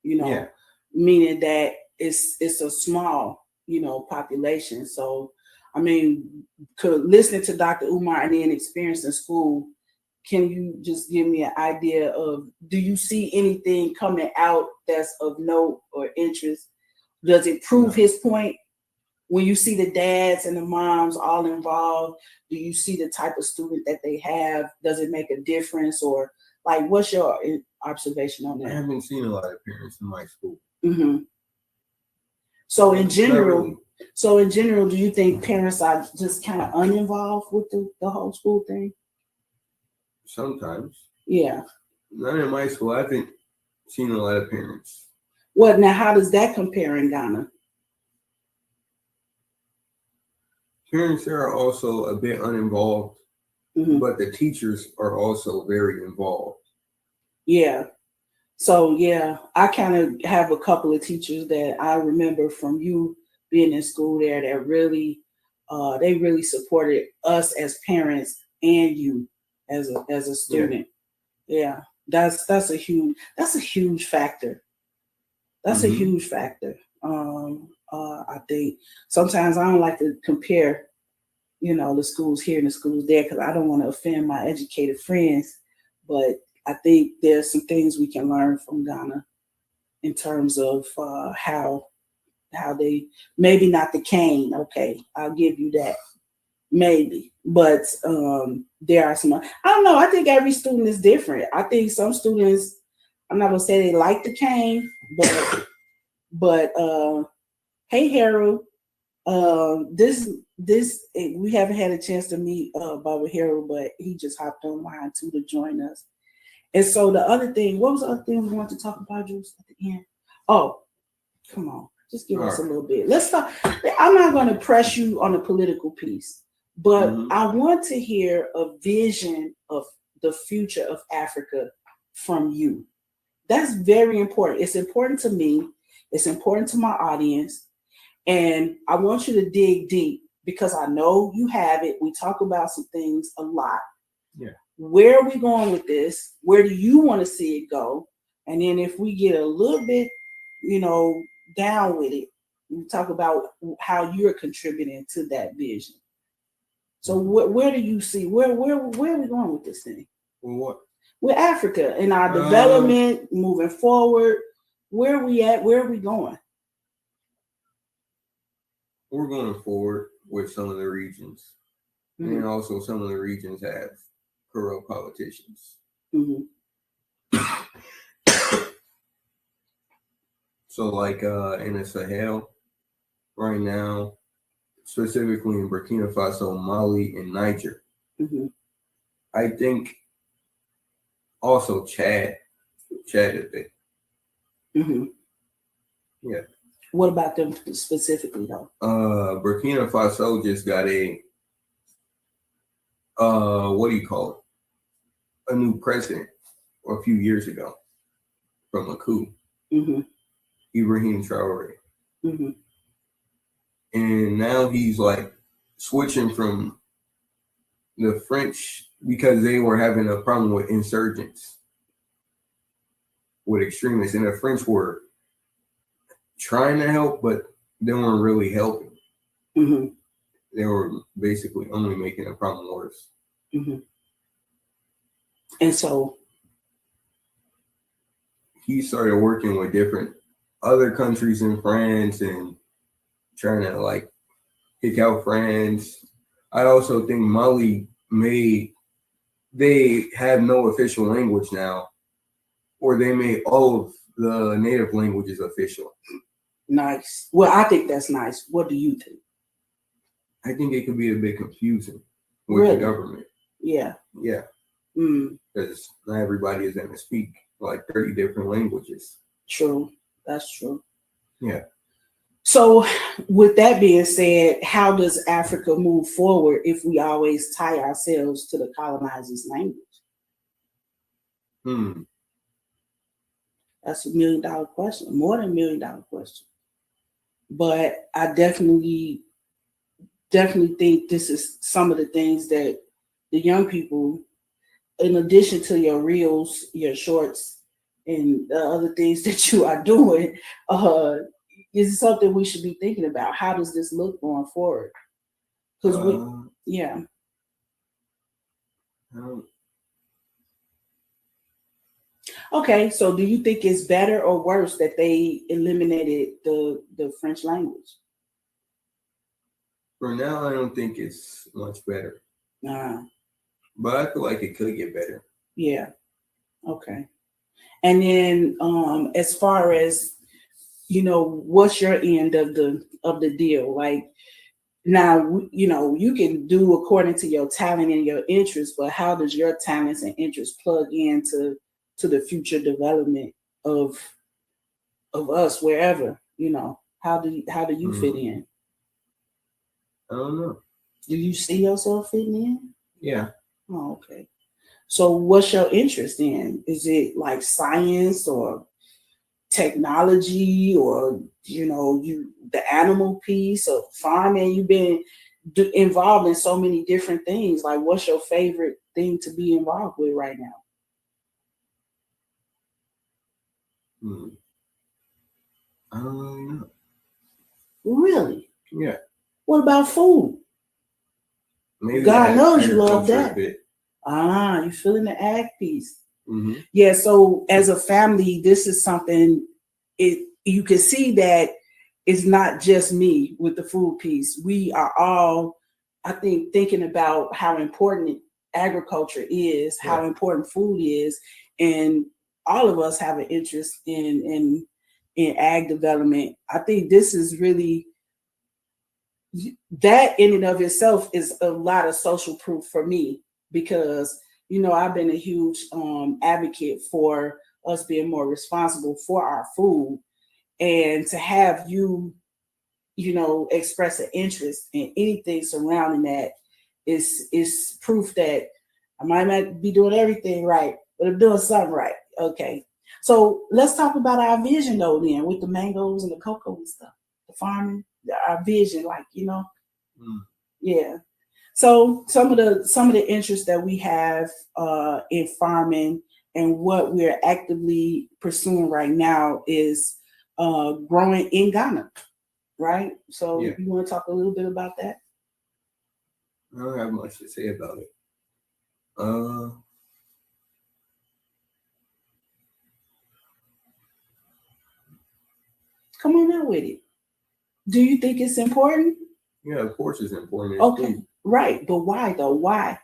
Speaker 2: you know, meaning that it's a small, you know, population. So, I mean, listening to Dr. Umar and then experiencing school, can you just give me an idea of, do you see anything coming out that's of note or interest? Does it prove his point? When you see the dads and the moms all involved, do you see the type of student that they have? Does it make a difference? Or like, what's your observation on that?
Speaker 3: I haven't seen a lot of parents in my school.
Speaker 2: So in general, do you think parents are just kind of uninvolved with the whole school thing?
Speaker 3: Sometimes.
Speaker 2: Yeah.
Speaker 3: Not in my school. I haven't seen a lot of parents.
Speaker 2: Well, now how does that compare in Ghana?
Speaker 3: Parents are also a bit uninvolved, but the teachers are also very involved. Yeah.
Speaker 2: So yeah, I kind of have a couple of teachers that I remember from you being in school there that really, they really supported us as parents and you as a student. Yeah, that's a huge factor. That's a huge factor. I think sometimes I don't like to compare, you know, the schools here and the schools there because I don't want to offend my educated friends. But I think there's some things we can learn from Ghana in terms of how they, maybe not the cane. Okay, I'll give you that. Maybe, but there are some, I don't know, I think every student is different. I think some students, I'm not gonna say they like the cane, but hey Harold, This we haven't had a chance to meet Baba Hero, but he just hopped online too to join us. And so the other thing, what was the other thing we wanted to talk about, Juice, at the end? Oh, come on, just give us a little bit. Let's talk. I'm not going to press you on a political piece, but I want to hear a vision of the future of Africa from you. That's very important. It's important to me. It's important to my audience. And I want you to dig deep because I know you have it. We talk about some things a lot.
Speaker 3: Yeah.
Speaker 2: Where are we going with this? Where do you want to see it go? And then if we get a little bit, down with it, we talk about how you're contributing to that vision. So where do you see, where are we going with this thing?
Speaker 3: Well, what?
Speaker 2: With Africa and our development moving forward. Where are we at? Where are we going?
Speaker 3: We're going forward with some of the regions. And also some of the regions have corrupt politicians. So like in the Sahel right now, specifically in Burkina Faso, Mali, and Niger. I think also Chad is big. Yeah.
Speaker 2: What about them specifically though?
Speaker 3: Burkina Faso just got a what do you call it? A new president a few years ago from a coup. Ibrahim Traore. And now he's like switching from the French because they were having a problem with insurgents, with extremists, and the French were trying to help, but they weren't really helping. They were basically only making the problem worse.
Speaker 2: And so
Speaker 3: he started working with different other countries in France and trying to like kick out France. I also think Mali they have no official language now, or they made all of the native languages official.
Speaker 2: Nice. Well, I think that's nice. What do you think?
Speaker 3: I think it could be a bit confusing with the government.
Speaker 2: Yeah.
Speaker 3: Yeah. Because not everybody is going to speak like 30 different languages.
Speaker 2: True. That's true.
Speaker 3: Yeah.
Speaker 2: So with that being said, how does Africa move forward if we always tie ourselves to the colonizers' language? That's $1 million question, more than $1 million question. But I definitely think this is some of the things that the young people, in addition to your reels, your shorts, and the other things that you are doing, is something we should be thinking about. How does this look going forward? Because Okay, so do you think it's better or worse that they eliminated the French language?
Speaker 3: For now, I don't think it's much better. But I feel like it could get better.
Speaker 2: Yeah. Okay. And then as far as, what's your end of the deal? Like now, you can do according to your talent and your interests, but how does your talents and interests plug into the future development of us wherever, how do you fit in?
Speaker 3: I don't know.
Speaker 2: Do you see yourself fitting in?
Speaker 3: Yeah.
Speaker 2: Oh, okay. So what's your interest in? Is it like science or technology or, the animal piece or farming? You've been involved in so many different things. Like what's your favorite thing to be involved with right now?
Speaker 3: I don't really know.
Speaker 2: Really?
Speaker 3: Yeah.
Speaker 2: What about food?
Speaker 3: Maybe
Speaker 2: God knows you love that.
Speaker 3: Bit.
Speaker 2: You're feeling the ag piece. Yeah, so as a family, this is something you can see that it's not just me with the food piece. We are all, I think, thinking about how important agriculture is, how important food is, and all of us have an interest in ag development. I think this is really that in and of itself is a lot of social proof for me, because I've been a huge advocate for us being more responsible for our food, and to have you express an interest in anything surrounding that is proof that I might not be doing everything right, but I'm doing something right. Okay, so let's talk about our vision though, then, with the mangoes and the cocoa and stuff, the farming, our vision, yeah. So some of the interests that we have in farming and what we're actively pursuing right now is growing in Ghana, right? So
Speaker 3: Yeah.
Speaker 2: you want to talk a little bit about that?
Speaker 3: I don't have much to say about it.
Speaker 2: Come on out with it. Do you think it's important?
Speaker 3: Yeah, of course it's important.
Speaker 2: Okay, right. But why though? Why?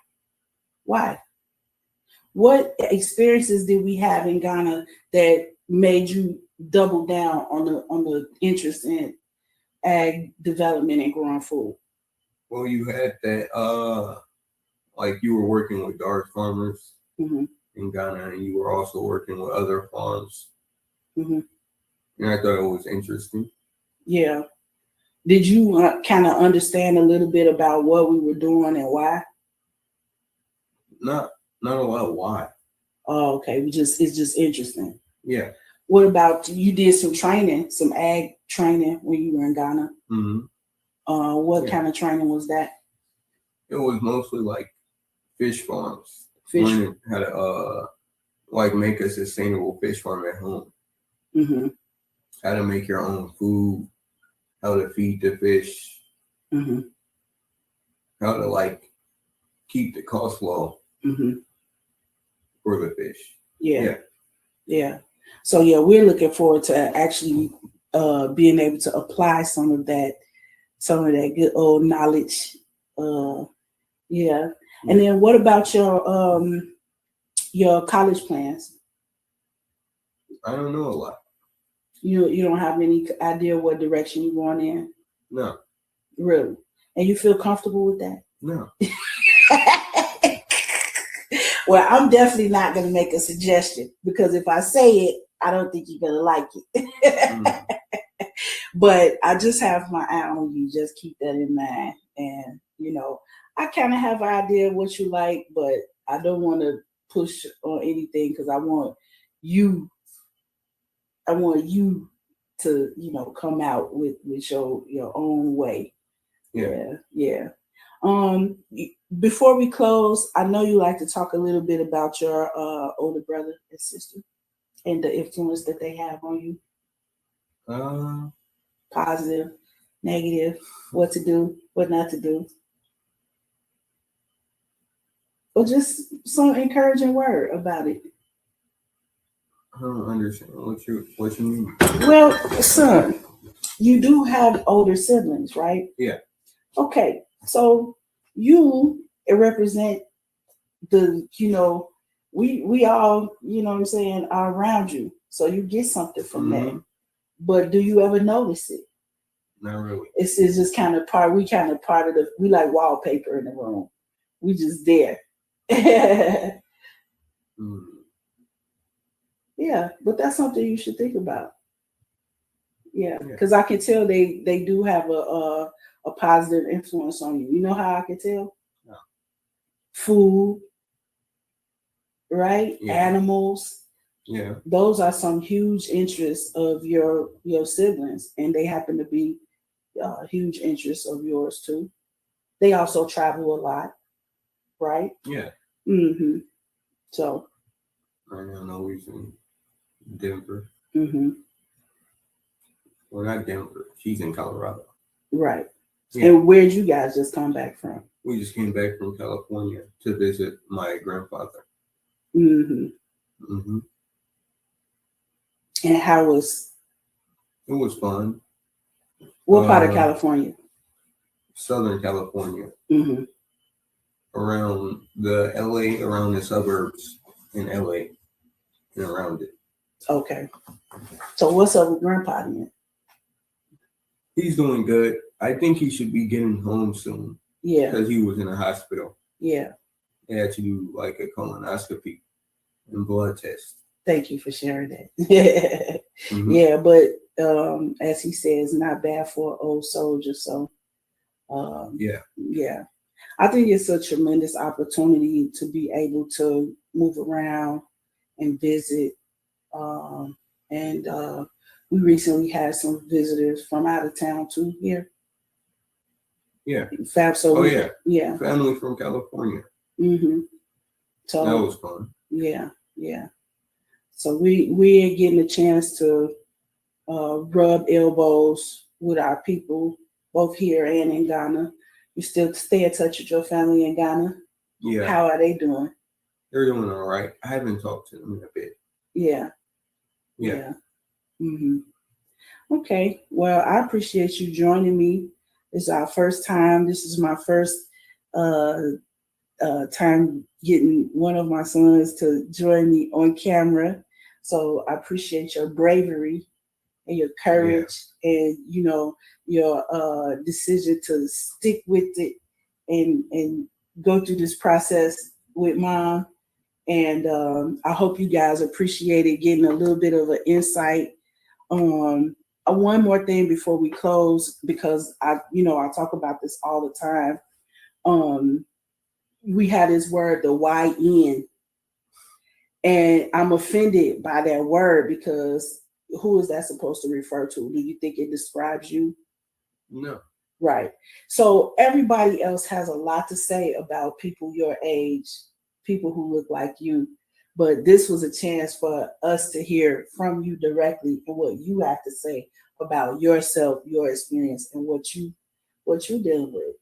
Speaker 2: What experiences did we have in Ghana that made you double down on the interest in ag development and growing food?
Speaker 3: Well, you had that, like you were working with dark farmers
Speaker 2: Mm-hmm.
Speaker 3: in Ghana, and you were also working with other farms.
Speaker 2: Mm-hmm.
Speaker 3: And I thought it was interesting.
Speaker 2: Yeah. Did you kind of understand a little bit about what we were doing and why?
Speaker 3: Not a lot. Why?
Speaker 2: Oh, okay. It's just interesting.
Speaker 3: Yeah.
Speaker 2: What about you? Did some training, some ag training when you were in Ghana?
Speaker 3: Mm-hmm.
Speaker 2: What kind of training was that?
Speaker 3: It was mostly like fish farms.
Speaker 2: Fish.
Speaker 3: Learning how to like make a sustainable fish farm at home.
Speaker 2: Mm-hmm.
Speaker 3: How to make your own food. How to feed the fish.
Speaker 2: Mm-hmm.
Speaker 3: How to like keep the cost low.
Speaker 2: Mm-hmm.
Speaker 3: For the fish.
Speaker 2: Yeah. So yeah, we're looking forward to actually being able to apply some of that good old knowledge. Yeah. And then what about your college plans?
Speaker 3: I don't know a lot.
Speaker 2: You don't have any idea what direction you're going in?
Speaker 3: No.
Speaker 2: Really? And you feel comfortable with that?
Speaker 3: No.
Speaker 2: Well, I'm definitely not going to make a suggestion, because if I say it, I don't think you're going to like it. But I just have my eye on you. Just keep that in mind. And, I kind of have an idea of what you like, but I don't want to push on anything, because I want you to, come out with your own way. Yeah. Before we close, I know you like to talk a little bit about your older brother and sister and the influence that they have on you. Positive, negative, what to do, what not to do. Or just some encouraging word about it.
Speaker 3: I don't understand what you mean.
Speaker 2: Well, son, you do have older siblings, right?
Speaker 3: Yeah.
Speaker 2: Okay, so you represent the, we all, what I'm saying, are around you. So you get something from that. But do you ever notice it?
Speaker 3: Not really.
Speaker 2: It's just kind of part of we like wallpaper in the room. We just there. Yeah, but that's something you should think about. Yeah, because I can tell they do have a positive influence on you. You know how I can tell?
Speaker 3: No.
Speaker 2: Food, right?
Speaker 3: Yeah.
Speaker 2: Animals.
Speaker 3: Yeah.
Speaker 2: Those are some huge interests of your siblings, and they happen to be huge interests of yours too. They also travel a lot, right?
Speaker 3: Yeah.
Speaker 2: Mm-hmm. So.
Speaker 3: I know he's in Denver.
Speaker 2: Mm-hmm.
Speaker 3: Well, not Denver. She's in Colorado.
Speaker 2: Right.
Speaker 3: Yeah.
Speaker 2: And where'd you guys just come back from?
Speaker 3: We just came back from California to visit my grandfather.
Speaker 2: Mm-hmm.
Speaker 3: Mm-hmm.
Speaker 2: And how was?
Speaker 3: It was fun.
Speaker 2: What part of California?
Speaker 3: Southern California.
Speaker 2: Mm-hmm.
Speaker 3: Around the suburbs in LA and around it.
Speaker 2: Okay. So what's up with Grandpa then?
Speaker 3: He's doing good. I think he should be getting home soon.
Speaker 2: Yeah.
Speaker 3: Because he was in a hospital.
Speaker 2: Yeah.
Speaker 3: They had to do like a colonoscopy and blood test.
Speaker 2: Thank you for sharing that.
Speaker 3: Mm-hmm.
Speaker 2: Yeah, but as he says, not bad for an old soldier. So yeah. I think it's a tremendous opportunity to be able to move around and visit. And we recently had some visitors from out of town too here.
Speaker 3: Yeah.
Speaker 2: So
Speaker 3: yeah. Family from California.
Speaker 2: Mm-hmm. So
Speaker 3: that was fun.
Speaker 2: Yeah. So we're getting a chance to rub elbows with our people, both here and in Ghana. You still stay in touch with your family in Ghana?
Speaker 3: Yeah.
Speaker 2: How are they doing?
Speaker 3: They're doing all right. I haven't talked to them in a bit.
Speaker 2: Yeah. Mm-hmm. Okay. Well, I appreciate you joining me. It's our first time. This is my first time getting one of my sons to join me on camera. So I appreciate your bravery and your courage and, your decision to stick with it and go through this process with Mom. And I hope you guys appreciated getting a little bit of an insight. One more thing before we close, because I talk about this all the time. We had this word, the YN, and I'm offended by that word because who is that supposed to refer to? Do you think it describes you?
Speaker 3: No.
Speaker 2: Right. So everybody else has a lot to say about people your age, people who look like you. But this was a chance for us to hear from you directly and what you have to say about yourself, your experience, and what you're dealing with,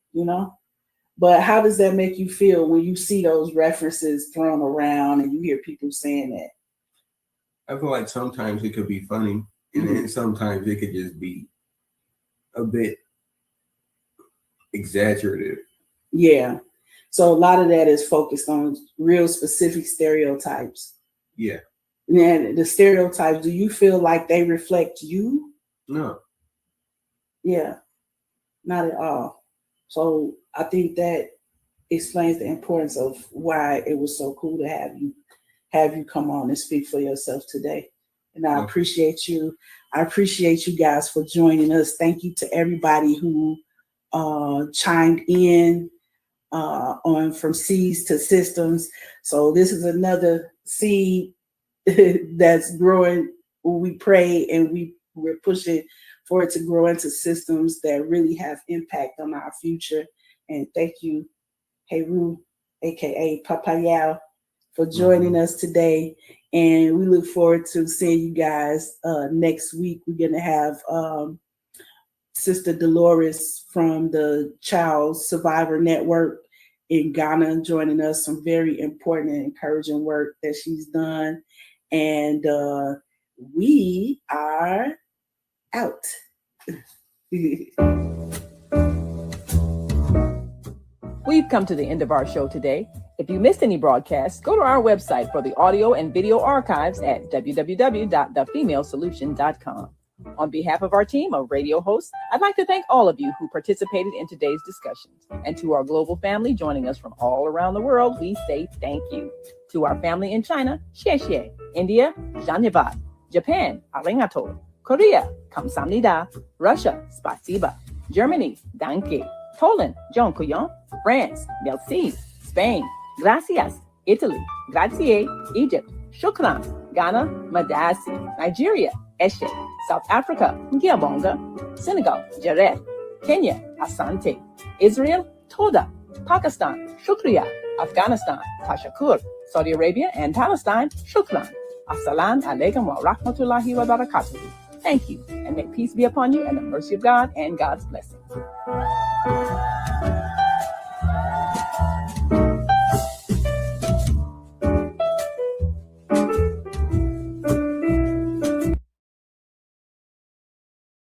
Speaker 2: But how does that make you feel when you see those references thrown around and you hear people saying that?
Speaker 3: I feel like sometimes it could be funny, and then sometimes it could just be a bit exaggerative. Yeah.
Speaker 2: So a lot of that is focused on real specific stereotypes.
Speaker 3: Yeah.
Speaker 2: And the stereotypes, do you feel like they reflect you?
Speaker 3: No.
Speaker 2: Yeah, not at all. So I think that explains the importance of why it was so cool to have you come on and speak for yourself today. And I appreciate you. I appreciate you guys for joining us. Thank you to everybody who chimed in on From Seeds to Systems. So this is another seed that's growing. We pray and we're pushing for it to grow into systems that really have impact on our future. And thank you, Heru, aka Papayao, for joining us today. And we look forward to seeing you guys next week. We're going to have Sister Dolores from the Child Survivor Network in Ghana joining us. Some very important and encouraging work that she's done. And we are out.
Speaker 1: We've come to the end of our show today. If you missed any broadcasts, go to our website for the audio and video archives at www.thefemalesolution.com. On behalf of our team of radio hosts, I'd like to thank all of you who participated in today's discussions. And to our global family joining us from all around the world, we say thank you. To our family in China, xie xie. India, dhanyavad. Japan, arigato. Korea, kamsamnida. Russia, spasiba. Germany, danke. Poland, dziękuję. France, merci. Spain, gracias. Italy, grazie. Egypt, shukran. Ghana, madasi. Nigeria, eshe. South Africa, ngiyabonga. Senegal, jareh. Kenya, asante. Israel, toda. Pakistan, shukriya. Afghanistan, tashakur. Saudi Arabia and Palestine, shukran. Assalamu alaikum wa rahmatullahi wa barakatuh. Thank you, and may peace be upon you and the mercy of God and God's blessing.